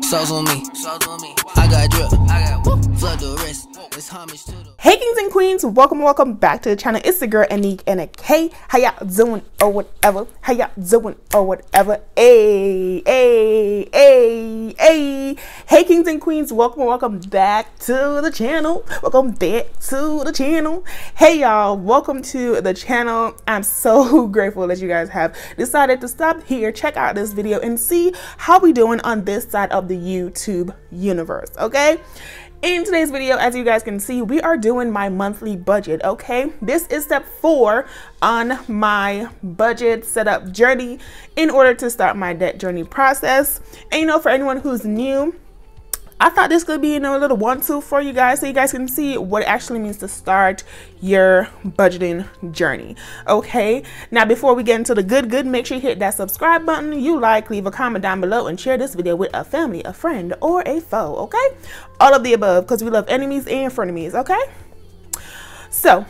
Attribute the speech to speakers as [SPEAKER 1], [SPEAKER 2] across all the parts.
[SPEAKER 1] Sauce on me. I got drip. Flood the wrist. It's homage to the.
[SPEAKER 2] Hey kings and queens, welcome back to the channel. It's the girl Anique and a K. How y'all doing or whatever? How y'all doing or whatever? Hey. Hey kings and queens, welcome back to the channel. Hey y'all, welcome to the channel. I'm so grateful that you guys have decided to stop here, check out this video and see how we doing on this side of the YouTube universe, okay? In today's video, as you guys can see, we are doing my monthly budget, okay? This is step 4 on my budget setup journey in order to start my debt journey process. And you know, for anyone who's new, I thought this could be a little 1-2 for you guys so you guys can see what it actually means to start your budgeting journey. Okay, now before we get into the good, make sure you hit that subscribe button, you like, leave a comment down below, and share this video with a family, a friend, or a foe. Okay, all of the above, because we love enemies and frenemies. Okay, so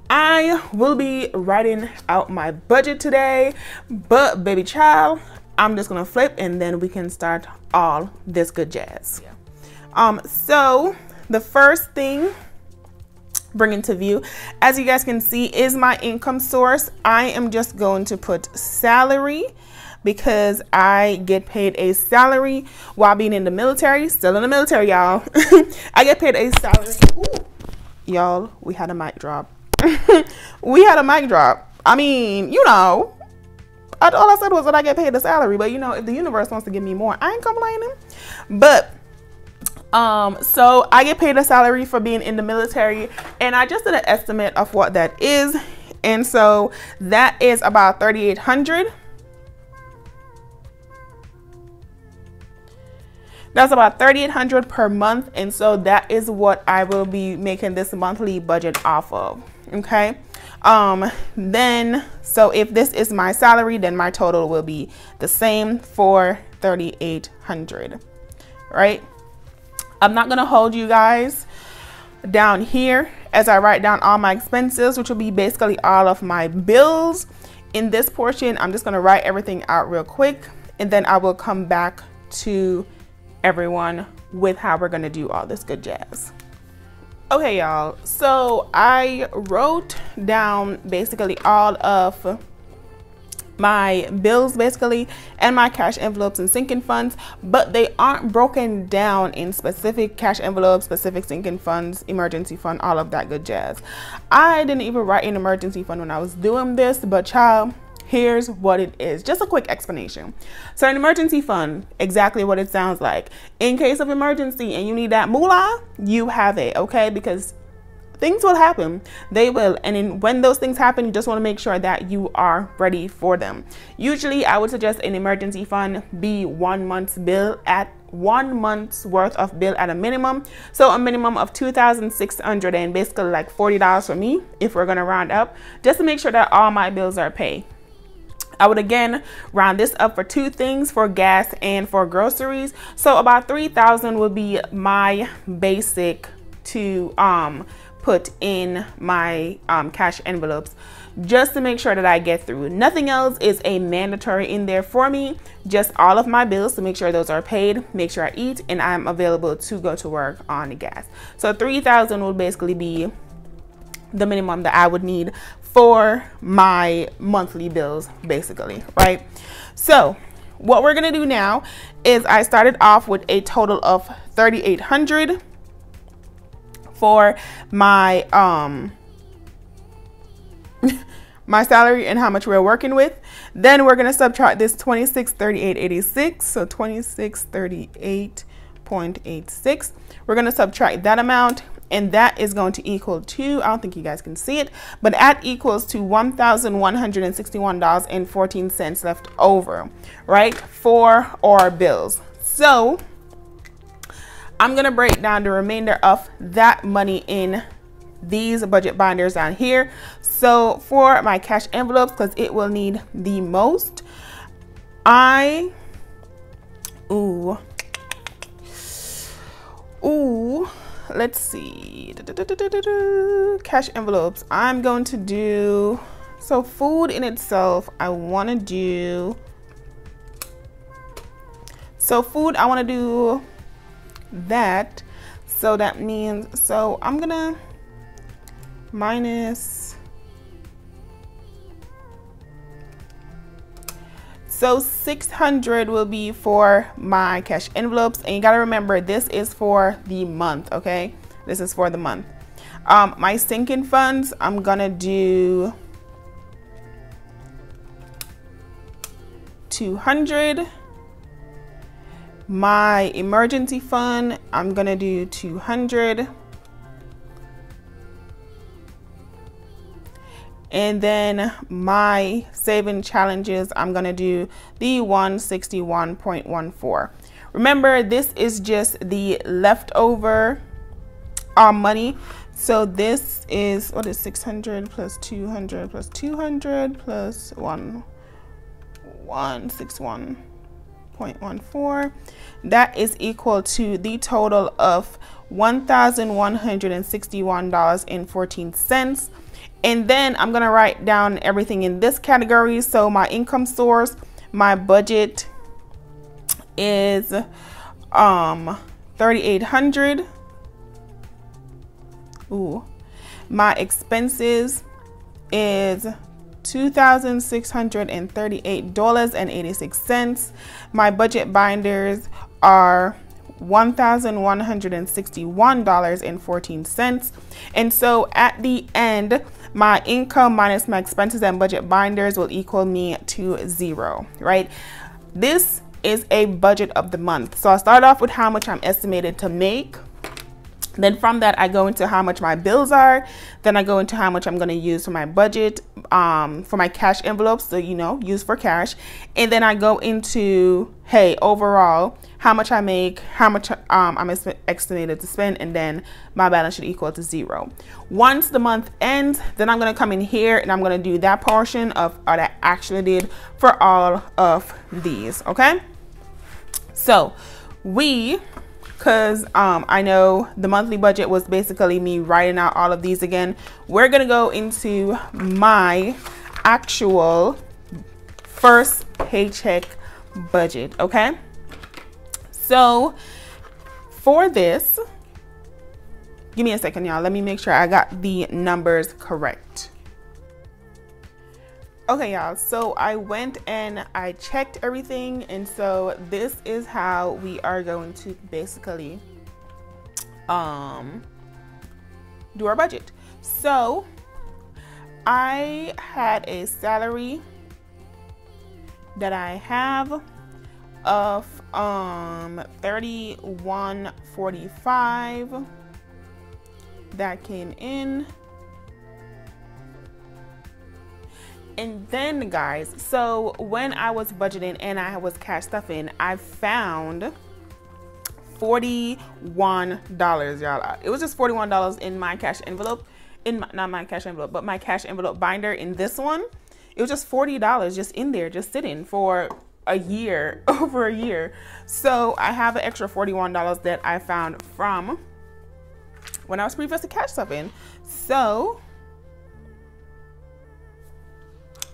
[SPEAKER 2] I will be writing out my budget today, but baby child, I'm just gonna flip and then we can start all this good jazz. So the first thing bringing to view, as you guys can see, is my income source. I am just going to put salary because I get paid a salary while being in the military. Still in the military, y'all. I get paid a salary. Y'all, we had a mic drop. We had a mic drop. I mean, you know, all I said was that I get paid a salary, but you know, if the universe wants to give me more, I ain't complaining. But so I get paid a salary for being in the military, and I just did an estimate of what that is, and so that is about $3,800. That's about $3,800 per month, and so that is what I will be making this monthly budget off of. Okay, then so if this is my salary, then my total will be the same for $3,800, right? I'm not gonna hold you guys down here as I write down all my expenses, which will be basically all of my bills. In this portion, I'm just gonna write everything out real quick, and then I will come back to everyone with how we're gonna do all this good jazz. Okay, y'all, so I wrote down basically all of my bills basically and my cash envelopes and sinking funds, but they aren't broken down in specific cash envelopes, specific sinking funds, emergency fund, all of that good jazz. I didn't even write an emergency fund when I was doing this, but child, here's what it is. Just a quick explanation. So an emergency fund, exactly what it sounds like. In case of emergency and you need that moolah, you have it, okay? Because things will happen. They will. And when those things happen, you just want to make sure that you are ready for them. Usually, I would suggest an emergency fund be 1 month's bill at 1 month's worth of bill at a minimum. So a minimum of $2,600 and basically like $40 for me, if we're going to round up, just to make sure that all my bills are paid. I would again round this up for 2 things, for gas and for groceries. So about $3,000 would be my basic to put in my cash envelopes, just to make sure that I get through. Nothing else is a mandatory in there for me, just all of my bills to make sure those are paid, make sure I eat, and I'm available to go to work on the gas. So $3,000 would basically be the minimum that I would need for my monthly bills basically, right? So what we're gonna do now is I started off with a total of $3,800 for my my salary and how much we're working with. Then we're gonna subtract this $26,3886, so $26,38.86. We're gonna subtract that amount, and that is going to equal to, I don't think you guys can see it, but that equals to $1,161.14 left over, right, for our bills. So I'm gonna break down the remainder of that money in these budget binders down here. So for my cash envelopes, because it will need the most, let's see, cash envelopes, I'm going to do, so food in itself, I want to do So food, I want to do that. So that means, so I'm gonna minus, so 600 will be for my cash envelopes, and you gotta remember this is for the month, okay? This is for the month. My sinking funds, I'm gonna do 200. My emergency fund, I'm gonna do 200. And then my saving challenges, I'm gonna do the 161.14. Remember, this is just the leftover money. So this is, what is 600 plus 200 plus 200 plus 161.14. That is equal to the total of $1,161.14. And then I'm gonna write down everything in this category. So my income source, my budget is 3,800. Ooh, my expenses is $2,638.86. My budget binders are $1,161.14. And so at the end, my income minus my expenses and budget binders will equal me to 0, right? This is a budget of the month. So I'll start off with how much I'm estimated to make. Then from that, I go into how much my bills are. Then I go into how much I'm going to use for my budget, for my cash envelopes, so, you know, use for cash. And then I go into, hey, overall, how much I make, how much I'm estimated to spend, and then my balance should equal to 0. Once the month ends, then I'm going to come in here and I'm going to do that portion of what I actually did for all of these, okay? So because I know the monthly budget was basically me writing out all of these again, we're gonna go into my actual first paycheck budget, okay? So for this, give me a second, y'all. Let me make sure I got the numbers correct. Okay, y'all, so I went and I checked everything, and so this is how we are going to basically do our budget. So I had a salary that I have of $31.45 that came in. And then guys, so when I was budgeting and I was cash stuffing, I found $41, y'all. It was just $41 in my cash envelope, not my cash envelope, but my cash envelope binder in this one. It was just $40 just in there, just sitting for a year, over a year. So I have an extra $41 that I found from when I was previously cash stuffing. So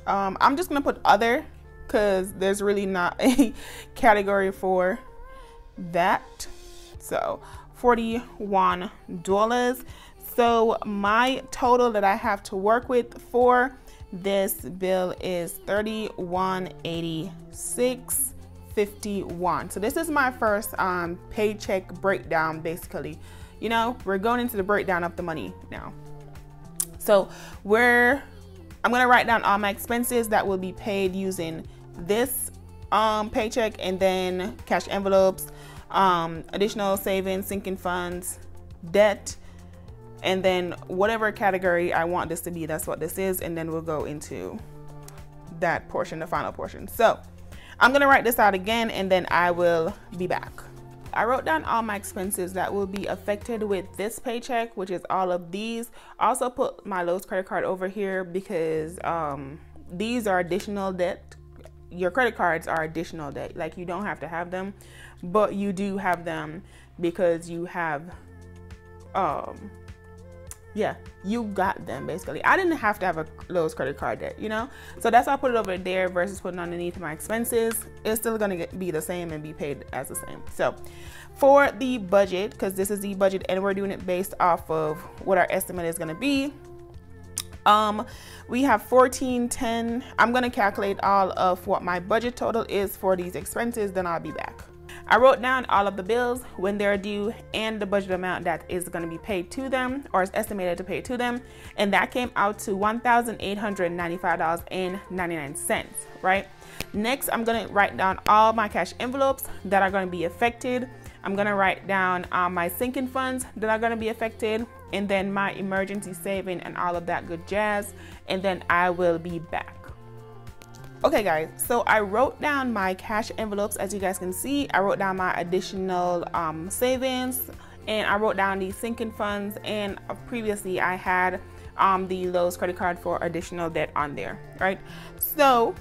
[SPEAKER 2] I'm just gonna put other, because there's really not a category for that. So $41. So my total that I have to work with for this bill is $31.86.51. So this is my first paycheck breakdown, basically. You know, we're going into the breakdown of the money now. So I'm gonna write down all my expenses that will be paid using this paycheck, and then cash envelopes, additional savings, sinking funds, debt, and then whatever category I want this to be, that's what this is. And then we'll go into that portion, the final portion. So I'm gonna write this out again, and then I will be back. I wrote down all my expenses that will be affected with this paycheck, which is all of these. I also put my Lowe's credit card over here because these are additional debt. Your credit cards are additional debt. Like, you don't have to have them, but you do have them because you have yeah, you got them basically. I didn't have to have a Lowe's credit card debt, you know? So that's why I put it over there versus putting underneath my expenses. It's still gonna be the same and be paid as the same. So for the budget, because this is the budget and we're doing it based off of what our estimate is gonna be, we have $14.10. I'm gonna calculate all of what my budget total is for these expenses, then I'll be back. I wrote down all of the bills, when they're due, and the budget amount that is going to be paid to them or is estimated to pay to them, and that came out to $1,895.99, right? Next, I'm going to write down all my cash envelopes that are going to be affected. I'm going to write down my sinking funds that are going to be affected, and then my emergency saving and all of that good jazz, and then I will be back. Okay guys, so I wrote down my cash envelopes. As you guys can see, I wrote down my additional savings, and I wrote down the sinking funds, and previously I had the Lowe's credit card for additional debt on there, right? So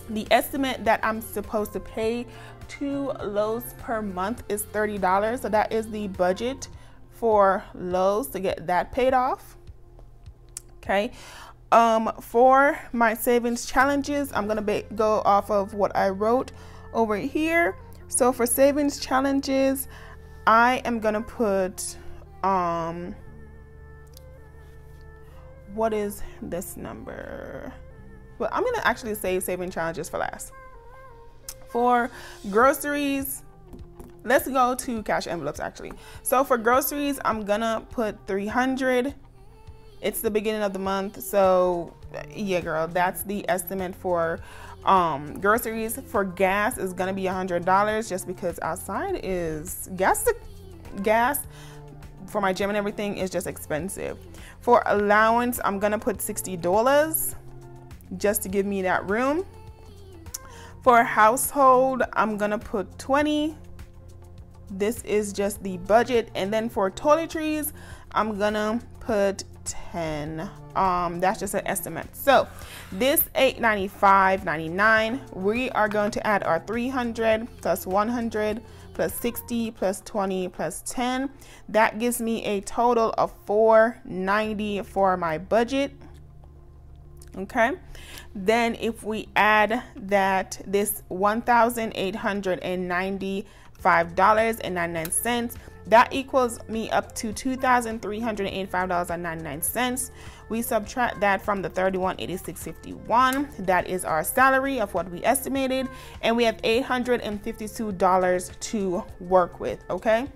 [SPEAKER 2] the estimate that I'm supposed to pay to Lowe's per month is $30. So that is the budget for Lowe's to get that paid off. Okay. For my savings challenges, I'm gonna go off of what I wrote over here. So for savings challenges, I am gonna put what is this number? Well, I'm gonna actually save saving challenges for last. For groceries, let's go to cash envelopes actually. So for groceries, I'm gonna put $300. It's the beginning of the month, so yeah girl, that's the estimate for groceries. For gas is gonna be $100 just because outside is gas for my gym and everything is just expensive. For allowance, I'm gonna put $60 just to give me that room. For household, I'm gonna put $20. This is just the budget. And then for toiletries, I'm gonna put $10. That's just an estimate. So this $895.99, we are going to add our $300 plus $100 plus $60 plus $20 plus $10. That gives me a total of $490 for my budget. Okay, then if we add that, this $1,895.99, that equals me up to $2,385.99. We subtract that from the $3186.51. That is our salary of what we estimated, and we have $852 to work with. Okay,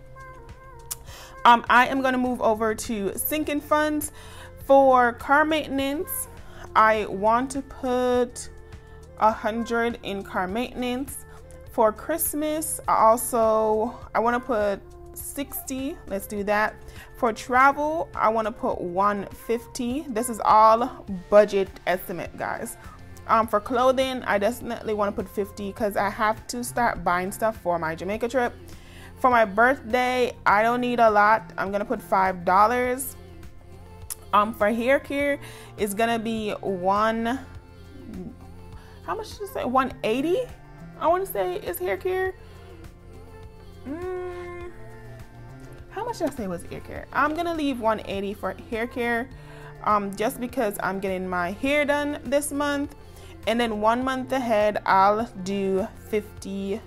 [SPEAKER 2] I am going to move over to sinking funds. For car maintenance, I want to put $100 in car maintenance. For Christmas, I want to put $60. Let's do that. For travel, I want to put $150. This is all budget estimate, guys. For clothing, I definitely want to put $50 because I have to start buying stuff for my Jamaica trip. For my birthday, I don't need a lot. I'm gonna put $5. For hair care, it's gonna be how much did you say? $180. I want to say is hair care. How much did I say was hair care? I'm gonna leave $180 for hair care, just because I'm getting my hair done this month, and then 1 month ahead I'll do $50.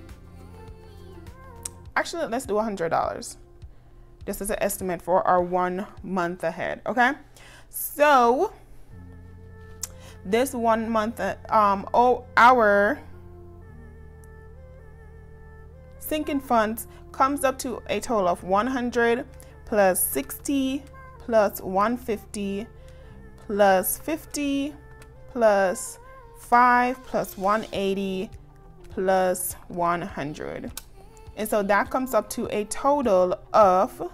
[SPEAKER 2] Actually, let's do $100. This is an estimate for our 1 month ahead. Okay, so this 1 month, our sinking funds comes up to a total of $100 plus $60 plus $150 plus $50 plus $5 plus $180 plus $100. And so that comes up to a total of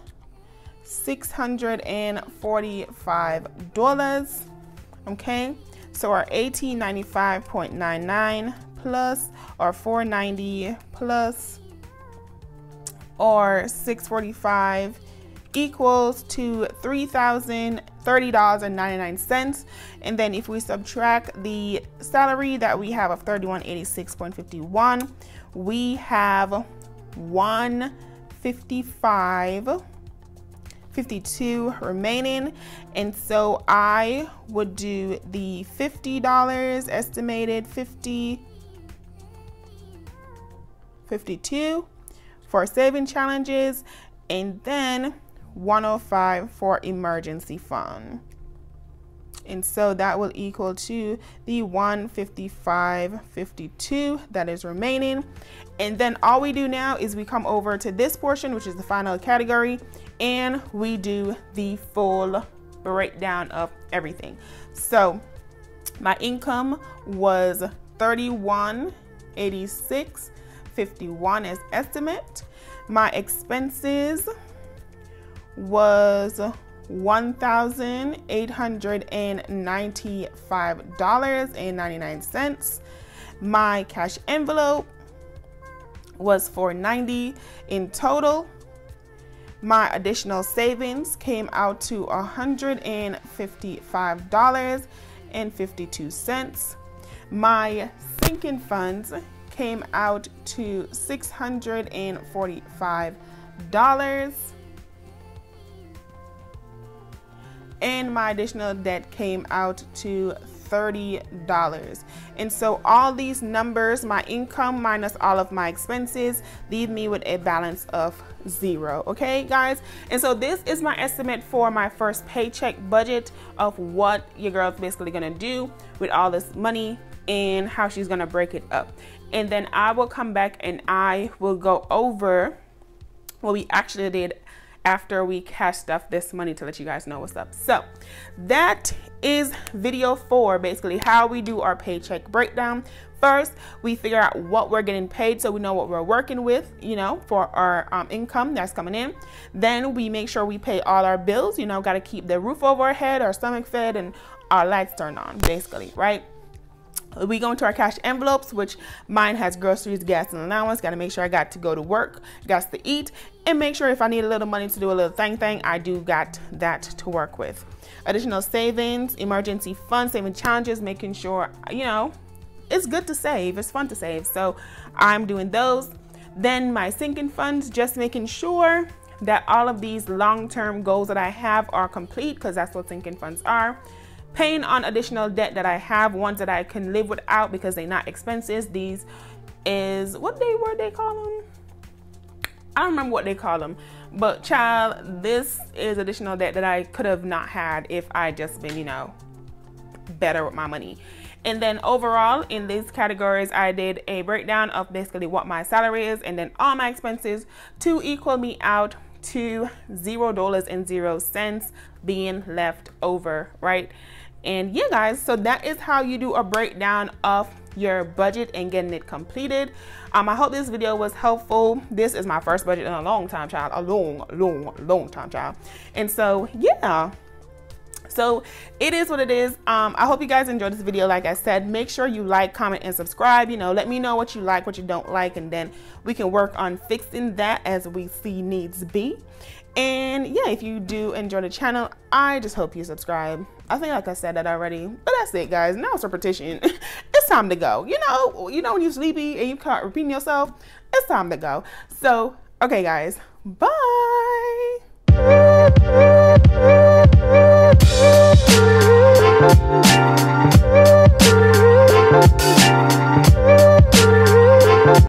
[SPEAKER 2] $645. Okay, so our $1,895.99 plus our $490 plus or $645 equals to $3,030.99. And then if we subtract the salary that we have of $3186.51, we have $155.51 52 remaining, and so I would do the $50 estimated 52 for saving challenges, and then 105 for emergency fund. And so that will equal to the 155.52 that is remaining. And then all we do now is we come over to this portion, which is the final category, and we do the full breakdown of everything. So my income was $31.86.51 as estimate. My expenses was $1,895.99. My cash envelope was $490 in total. My additional savings came out to $155.52. My sinking funds came out to $645. And my additional debt came out to $30. And so all these numbers, my income minus all of my expenses, leave me with a balance of 0. Okay, guys? And so this is my estimate for my first paycheck budget of what your girl's basically gonna do with all this money and how she's gonna break it up. And then I will come back and I will go over what we actually did after we cash stuff this money to let you guys know what's up. So that is video 4, basically how we do our paycheck breakdown. First, we figure out what we're getting paid so we know what we're working with, you know, for our income that's coming in. Then we make sure we pay all our bills, you know, got to keep the roof over our head, our stomach fed, and our lights turned on, basically, right? We go into our cash envelopes, which mine has groceries, gas, and allowance. Got to make sure I got to go to work, got to eat, and make sure if I need a little money to do a little thing, I do got that to work with. Additional savings, emergency fund, saving challenges, making sure, you know, it's good to save. It's fun to save. So I'm doing those. Then my sinking funds, just making sure that all of these long-term goals that I have are complete, because that's what sinking funds are. Paying on additional debt that I have, ones that I can live without because they're not expenses. These is what they call them. I don't remember what they call them, but child, this is additional debt that I could have not had if I just been, you know, better with my money. And then overall in these categories, I did a breakdown of basically what my salary is and then all my expenses to equal me out to $0.00 being left over, right? And yeah, guys, so that is how you do a breakdown of your budget and getting it completed. I hope this video was helpful. This is my first budget in a long time, child. A long time, child. And so yeah, so it is what it is. I hope you guys enjoyed this video. Like I said, make sure you like, comment, and subscribe. You know, let me know what you like, what you don't like, and then we can work on fixing that as we see needs be. And yeah, if you do enjoy the channel, I just hope you subscribe. I think like I said that already, but that's it, guys. Now it's repetition. It's time to go. You know when you're sleepy and you can't repeat yourself, it's time to go. So okay, guys, bye.